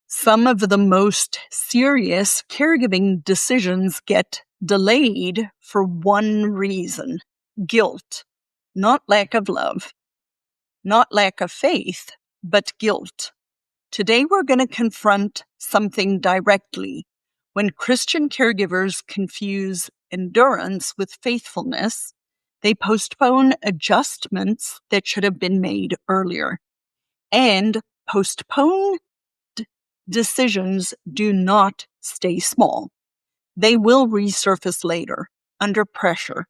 Some of the most serious caregiving decisions get delayed for one reason: guilt, not lack of love, not lack of faith, but guilt. Today we're going to confront something directly. When Christian caregivers confuse endurance with faithfulness, they postpone adjustments that should have been made earlier. And postponed decisions do not stay small. They will resurface later, under pressure.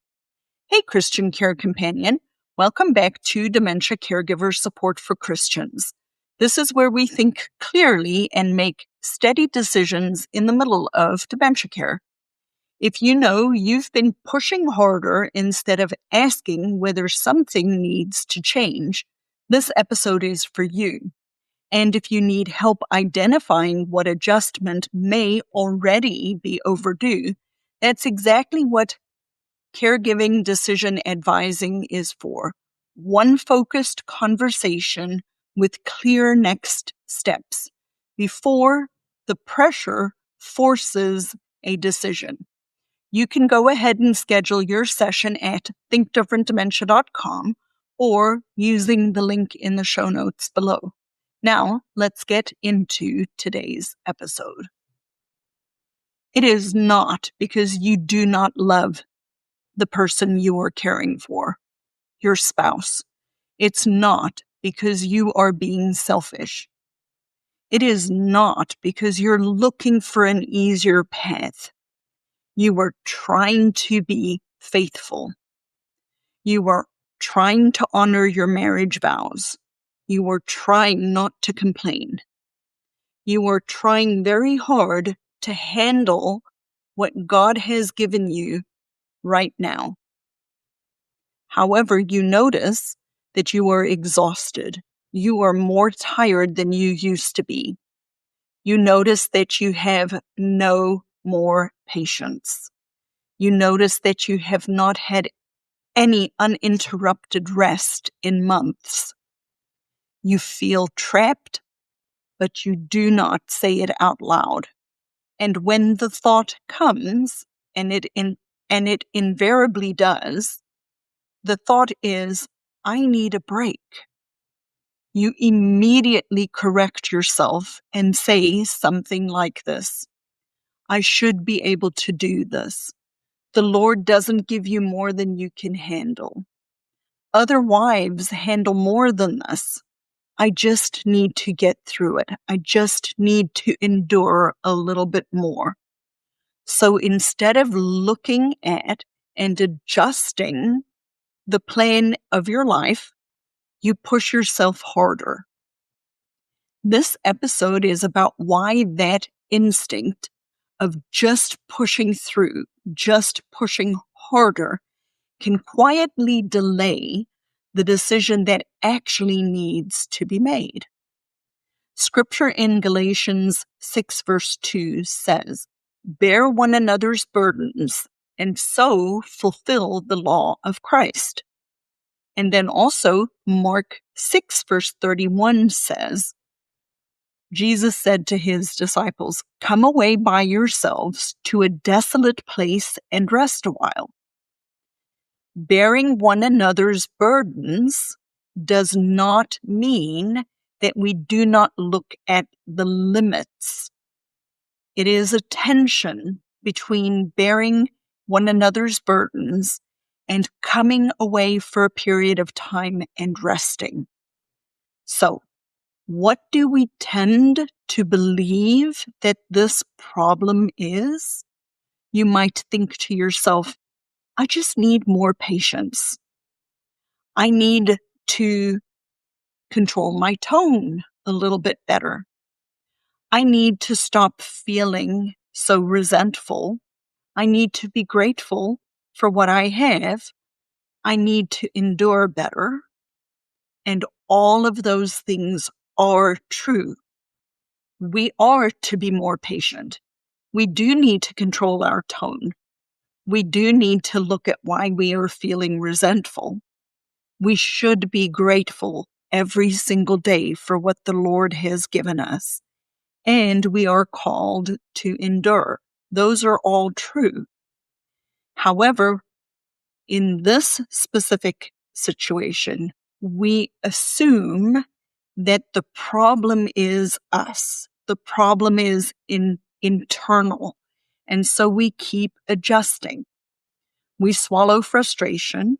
Hey, Christian Care Companion. Welcome back to Dementia Caregiver Support for Christians. This is where we think clearly and make steady decisions in the middle of dementia care. If you know you've been pushing harder instead of asking whether something needs to change, this episode is for you. And if you need help identifying what adjustment may already be overdue, that's exactly what caregiving decision advising is for. One focused conversation with clear next steps before the pressure forces a decision. You can go ahead and schedule your session at thinkdifferentdementia.com or using the link in the show notes below. Now, let's get into today's episode. It is not because you do not love the person you are caring for, your spouse. It's not because you are being selfish. It is not because you're looking for an easier path. You are trying to be faithful. You are trying to honor your marriage vows. You are trying not to complain. You are trying very hard to handle what God has given you right now. However, you notice that you are exhausted. You are more tired than you used to be. You notice that you have no more patience. You notice that you have not had any uninterrupted rest in months. You feel trapped, but you do not say it out loud. And when the thought comes, and it invariably does, the thought is, I need a break. You immediately correct yourself and say something like this: I should be able to do this. The Lord doesn't give you more than you can handle. Other wives handle more than this. I just need to get through it. I just need to endure a little bit more. So instead of looking at and adjusting the plan of your life, you push yourself harder. This episode is about why that instinct of just pushing through, just pushing harder, can quietly delay the decision that actually needs to be made. Scripture in Galatians 6 verse 2 says, bear one another's burdens and so fulfill the law of Christ. And then also Mark 6 verse 31 says, Jesus said to his disciples, come away by yourselves to a desolate place and rest a while. Bearing one another's burdens does not mean that we do not look at the limits. It is a tension between bearing one another's burdens and coming away for a period of time and resting. So, what do we tend to believe that this problem is? You might think to yourself, I just need more patience. I need to control my tone a little bit better. I need to stop feeling so resentful. I need to be grateful for what I have. I need to endure better. And all of those things are true. We are to be more patient. We do need to control our tone. We do need to look at why we are feeling resentful. We should be grateful every single day for what the Lord has given us. and we are called to endure. Those are all true. However, in this specific situation, we assume that the problem is us. The problem is internal. And so we keep adjusting. We swallow frustration.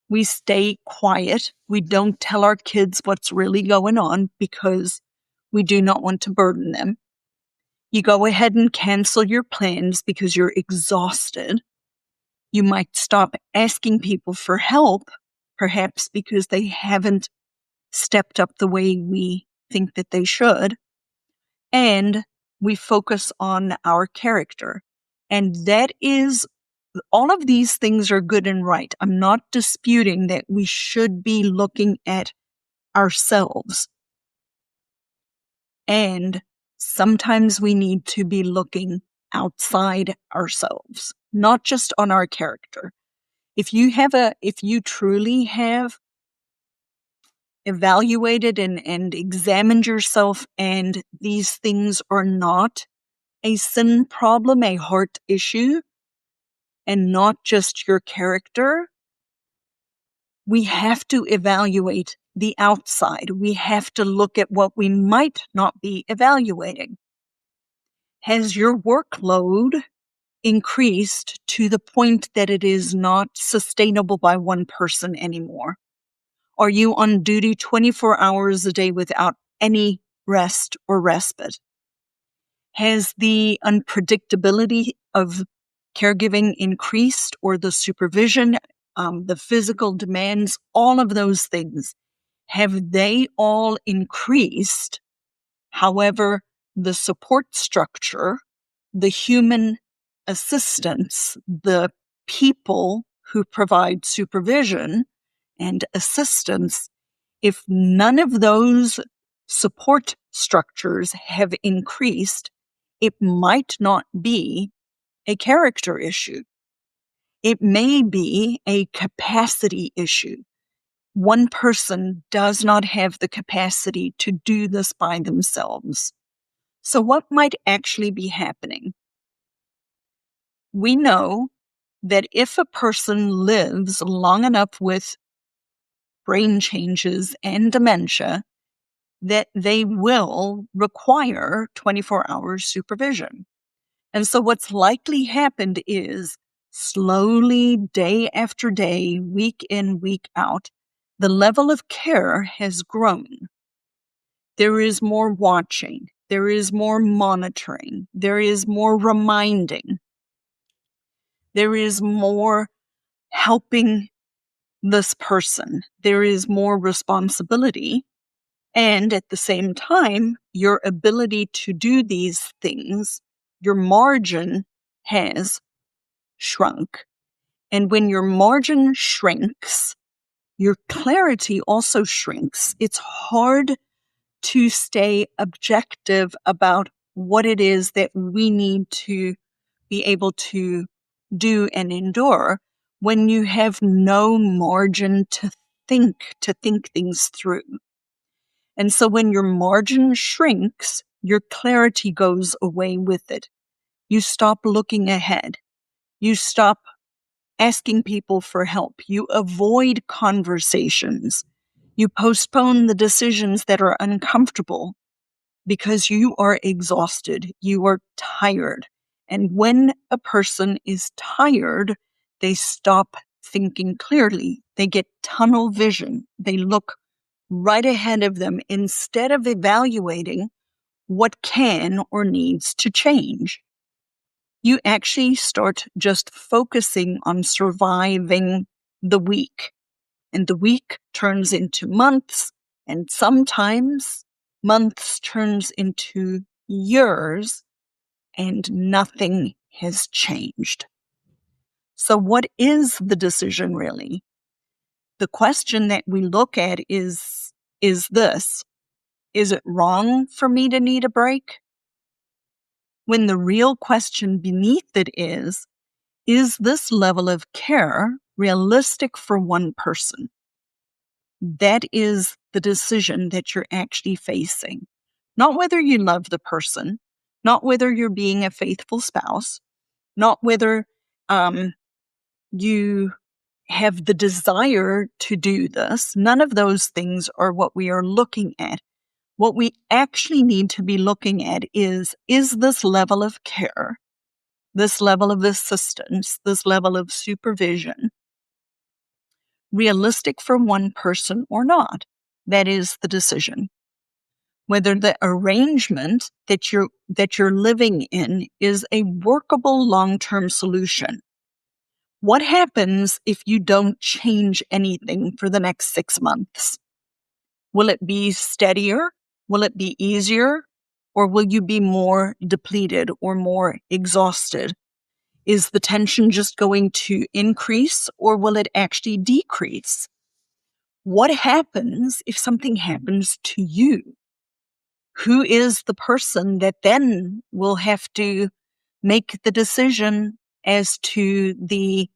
We stay quiet. We don't tell our kids what's really going on because we do not want to burden them. You go ahead and cancel your plans because you're exhausted. You might stop asking people for help, perhaps because they haven't stepped up the way we think that they should. And we focus on our character. And that is, all of these things are good and right. I'm not disputing that we should be looking at ourselves. And sometimes we need to be looking outside ourselves, not just on our character. If you truly have evaluated and examined yourself and these things are not a sin problem, a heart issue, and not just your character, we have to evaluate the outside. We have to look at what we might not be evaluating. Has your workload increased to the point that it is not sustainable by one person anymore? Are you on duty 24 hours a day without any rest or respite? Has the unpredictability of caregiving increased, or the supervision, the physical demands, all of those things? Have they all increased? However, the support structure, the human assistance, the people who provide supervision and assistance, if none of those support structures have increased, it might not be a character issue. It may be a capacity issue. One person does not have the capacity to do this by themselves. So what might actually be happening? We know that if a person lives long enough with brain changes and dementia, that they will require 24 hours supervision. And so what's likely happened is slowly, day after day, week in, week out, the level of care has grown. There is more watching. There is more monitoring. There is more reminding. There is more helping this person. There is more responsibility. And at the same time, your ability to do these things, your margin has shrunk. And when your margin shrinks, your clarity also shrinks. It's hard to stay objective about what it is that we need to be able to do and endure when you have no margin to think things through. And so when your margin shrinks, your clarity goes away with it. You stop looking ahead. You stop asking people for help. You avoid conversations. You postpone the decisions that are uncomfortable because you are exhausted. You are tired. And when a person is tired, they stop thinking clearly. They get tunnel vision. They look right ahead of them instead of evaluating what can or needs to change. You actually start just focusing on surviving the week. And the week turns into months, and sometimes months turns into years, and nothing has changed. So what is the decision really? The question that we look at is this: is it wrong for me to need a break? When the real question beneath it is this level of care realistic for one person? That is the decision that you're actually facing. Not whether you love the person, not whether you're being a faithful spouse, not whether you have the desire to do this. None of those things are what we are looking at. What we actually need to be looking at is this level of care, this level of assistance, this level of supervision realistic for one person or not? That is the decision. Whether the arrangement that you're living in is a workable long-term solution. What happens if you don't change anything for the next 6 months? Will it be steadier? Will it be easier? Or will you be more depleted or more exhausted? Is the tension just going to increase or will it actually decrease? What happens if something happens to you? Who is the person that then will have to make the decision as to the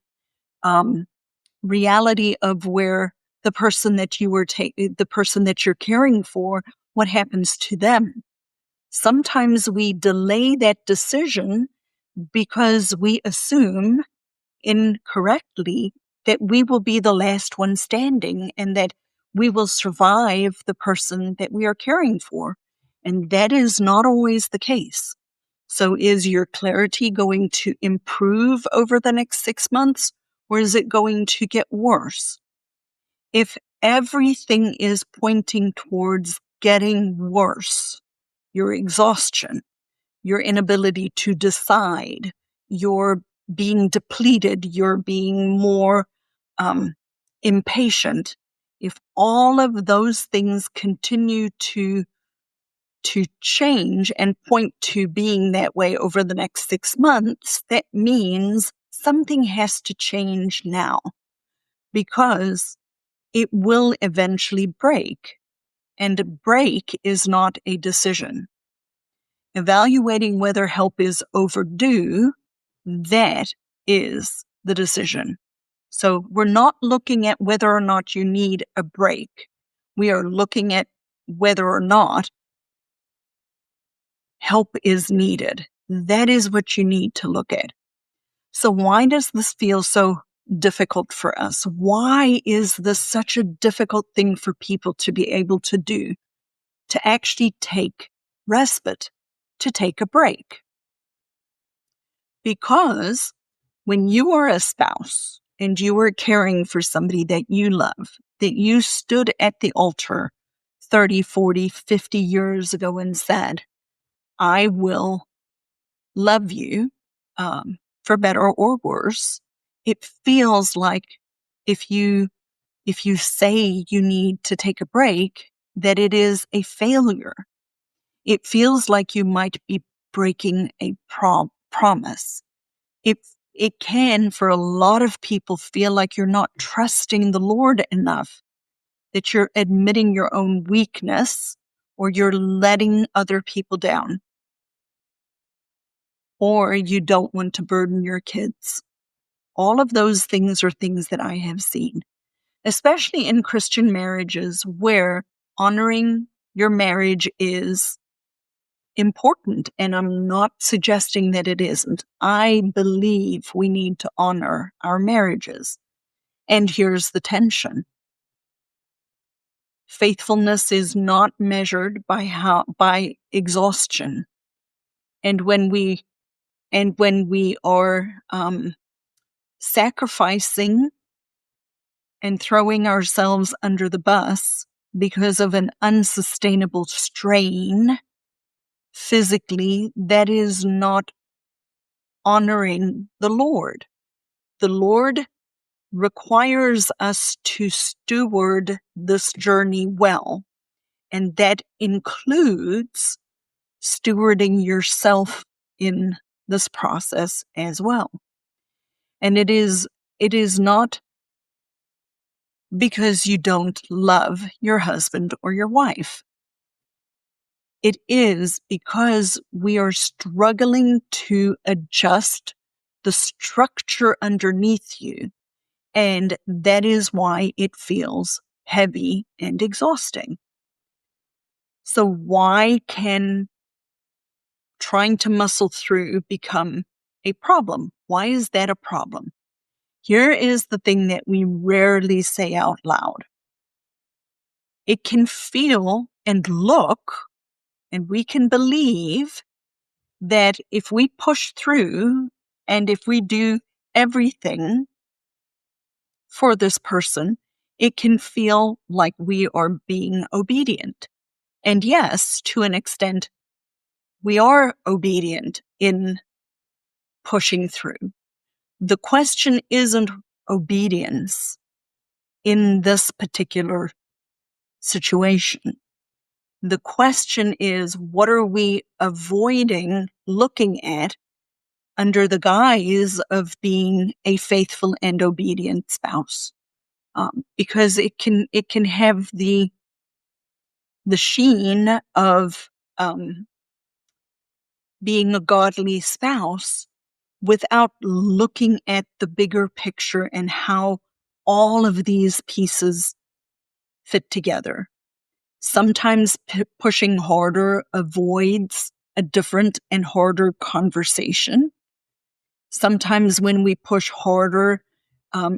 reality of where the person that the person that you're caring for, what happens to them? Sometimes we delay that decision because we assume incorrectly that we will be the last one standing and that we will survive the person that we are caring for. And that is not always the case. So is your clarity going to improve over the next 6 months, or is it going to get worse? If everything is pointing towards getting worse, your exhaustion, your inability to decide, your being depleted, you're being more impatient. If all of those things continue to change and point to being that way over the next 6 months, that means something has to change now because it will eventually break. And a break is not a decision. Evaluating whether help is overdue, that is the decision. So we're not looking at whether or not you need a break. We are looking at whether or not help is needed. That is what you need to look at. So why does this feel so difficult for us? Why is this such a difficult thing for people to be able to do? To actually take respite, to take a break. Because when you are a spouse and you are caring for somebody that you love, that you stood at the altar 30, 40, 50 years ago and said, I will love you for better or worse, it feels like if you say you need to take a break, that it is a failure. It feels like you might be breaking a promise. It can, for a lot of people, feel like you're not trusting the Lord enough, that you're admitting your own weakness or you're letting other people down, or you don't want to burden your kids. All of those things are things that I have seen, especially in Christian marriages where honoring your marriage is important. And I'm not suggesting that it isn't. I believe we need to honor our marriages. And here's the tension. Faithfulness is not measured by exhaustion. And when we are sacrificing and throwing ourselves under the bus because of an unsustainable strain physically, that is not honoring the Lord. The Lord requires us to steward this journey well, and that includes stewarding yourself in this process as well. And it is not because you don't love your husband or your wife. It is because we are struggling to adjust the structure underneath you. And that is why it feels heavy and exhausting. So why can trying to muscle through become a problem? Why is that a problem? Here is the thing that we rarely say out loud. It can feel and look, and we can believe that if we push through and if we do everything for this person, it can feel like we are being obedient. And yes, to an extent, we are obedient in pushing through. The question isn't obedience in this particular situation. The question is, what are we avoiding looking at under the guise of being a faithful and obedient spouse? Because it can have the sheen of being a godly spouse without looking at the bigger picture and how all of these pieces fit together. Sometimes pushing harder avoids a different and harder conversation. Sometimes when we push harder,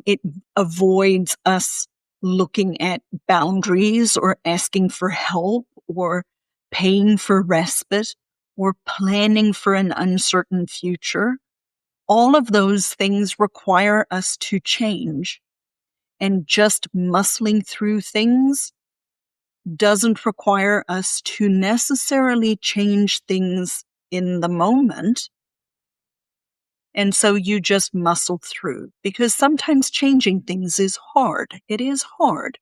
it avoids us looking at boundaries or asking for help or paying for respite or planning for an uncertain future. All of those things require us to change. And just muscling through things doesn't require us to necessarily change things in the moment. And so you just muscle through, because sometimes changing things is hard. It is hard.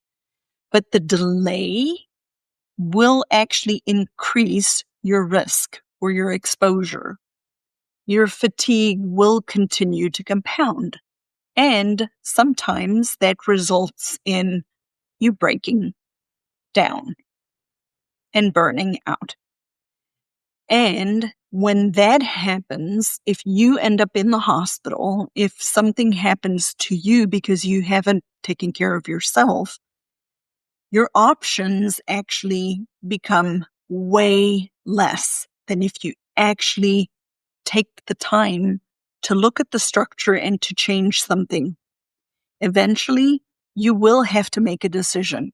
But the delay will actually increase your risk or your exposure. Your fatigue will continue to compound. And sometimes that results in you breaking down and burning out. And when that happens, if you end up in the hospital, if something happens to you because you haven't taken care of yourself, your options actually become way less than if you actually take the time to look at the structure and to change something. Eventually, you will have to make a decision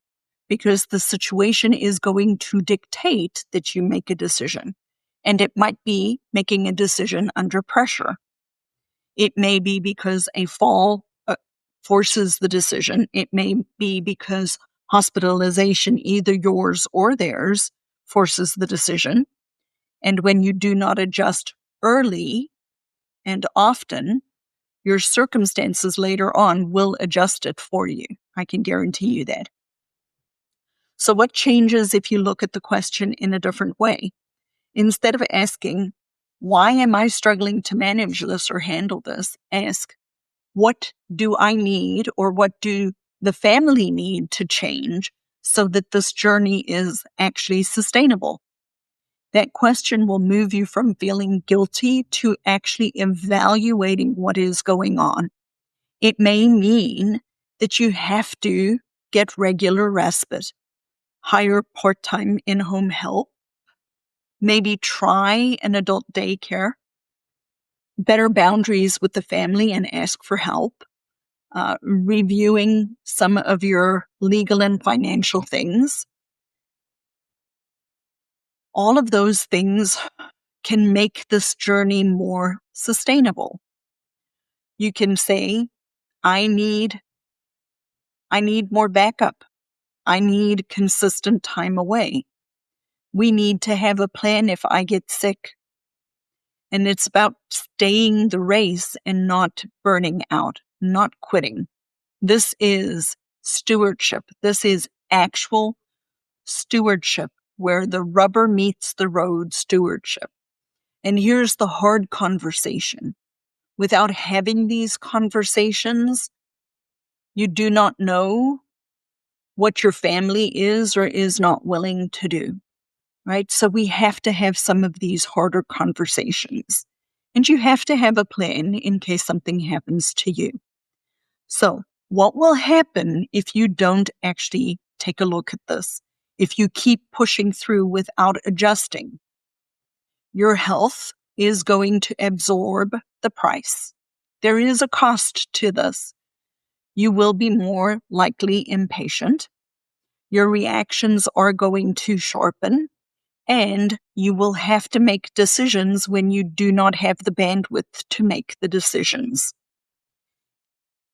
because the situation is going to dictate that you make a decision. And it might be making a decision under pressure. It may be because a fall forces the decision. It may be because hospitalization, either yours or theirs, forces the decision. And when you do not adjust early and often, your circumstances later on will adjust it for you. I can guarantee you that. So what changes if you look at the question in a different way? Instead of asking, why am I struggling to manage this or handle this? Ask, what do I need or what do the family need to change so that this journey is actually sustainable? That question will move you from feeling guilty to actually evaluating what is going on. It may mean that you have to get regular respite, hire part-time in-home help, maybe try an adult daycare, better boundaries with the family and ask for help, reviewing some of your legal and financial things. All of those things can make this journey more sustainable. You can say, I need more backup. I need consistent time away. We need to have a plan if I get sick. And it's about staying the race and not burning out, not quitting. This is stewardship. This is actual stewardship, where the rubber meets the road stewardship. And here's the hard conversation. Without having these conversations, you do not know what your family is or is not willing to do. Right? So we have to have some of these harder conversations. And you have to have a plan in case something happens to you. So what will happen if you don't actually take a look at this? if you keep pushing through without adjusting. Your health is going to absorb the price. There is a cost to this. You will be more likely impatient. Your reactions are going to sharpen, and you will have to make decisions when you do not have the bandwidth to make the decisions.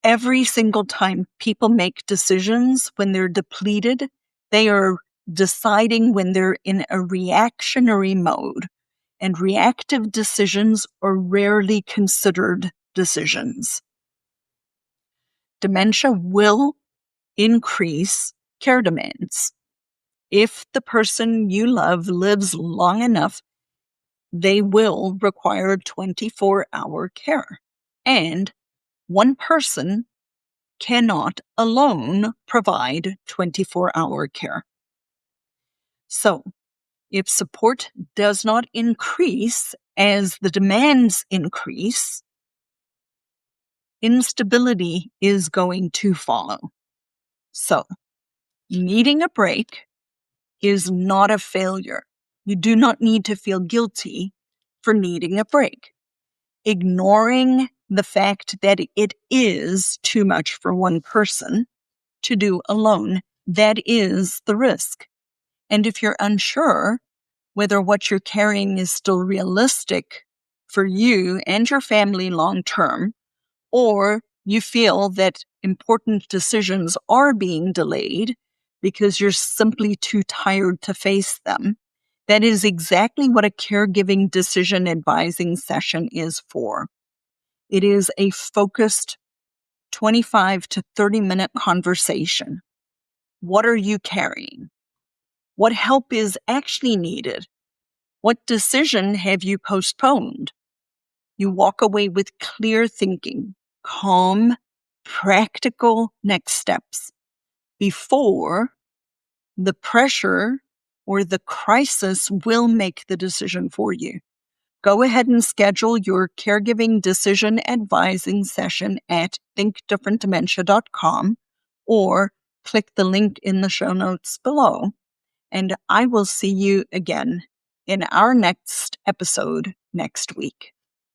Every single time people make decisions when they're depleted, they are deciding when they're in a reactionary mode, and reactive decisions are rarely considered decisions. Dementia will increase care demands. If the person you love lives long enough, they will require 24-hour care. And one person cannot alone provide 24-hour care. So, if support does not increase as the demands increase, instability is going to follow. So, needing a break is not a failure. You do not need to feel guilty for needing a break. Ignoring the fact that it is too much for one person to do alone, that is the risk. And if you're unsure whether what you're carrying is still realistic for you and your family long term, or you feel that important decisions are being delayed because you're simply too tired to face them, that is exactly what a caregiving decision advising session is for. It is a focused 25 to 30-minute conversation. What are you carrying? What help is actually needed? What decision have you postponed? You walk away with clear thinking, calm, practical next steps before the pressure or the crisis will make the decision for you. Go ahead and schedule your caregiving decision advising session at thinkdifferentdementia.com or click the link in the show notes below. And I will see you again in our next episode next week.